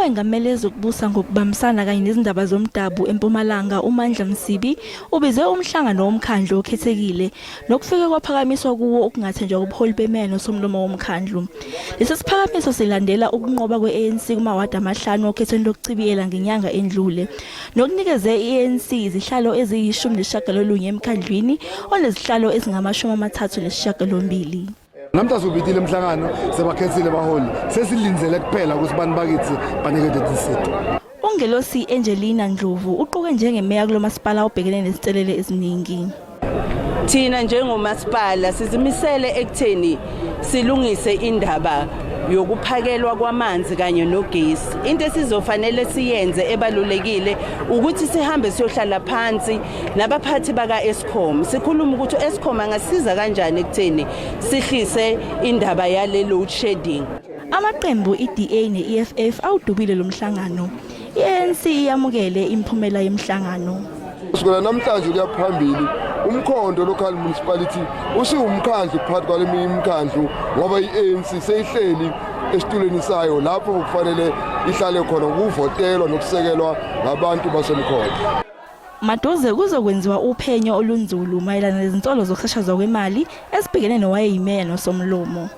owengamele ezokubusa ngokubambisana kanye nezindaba zomdabu eMpumalanga uMandla Msibi ubize umhlangano womkhandlu okhethekile nokufika kwaphakamiswa kuwo okungathenjwa ubuholi beMeya noSomlomo womkhandlu. Lesi siphakamiso silandela ukunqoba kwe-ANC kumawadi amahlanu okhethweni lokuchibiyela ngenyanga endlule nokunikeze i-ANC izihlalo eziyi-19 emkhandlwini onezihlalo ezingama-38. Namhla sobithile emhlangano sebakhethile baholi sesilinzele kuphela ukuthi bani bakithi banikeze isitho. Ungelosi Angelina Ndlovu uqoke njengeMeya kuloMasipala obhekene nezitelele eziningi. Thina njengoMasipala sizimisele ekutheni silungise indaba yokuphakelwa kwamanzi kanye nogesi. Into esizofanele siyenze ebalulekile ukuthi sihambe siyohlala phansi nabaphathi baka Eskom. Sikhuluma ukuthi Eskom angasiza kanjani ekutheni sihlise indaba yale load shedding. Amaqembu iDA neEFF awudubile lomhlangano. I-ANC iyamukele imphumela yemhlangano. Kusukela namhlanje kuyaphambili uMkhondo local municipality usiwumkhandlu phakathi kwaleminye imikhandlu ngoba i-ANC seyihleli esitulweni sayo lapho kufanele ihlale khona ukuvotelwa nokusekelwa ngabantu baseMkhondo. Maduze kuzokwenziwa uphenyo olunzulu mayelana nezinsolo zokushashazwa kwemali esibhekene nowayeyiMeya noSomlomo.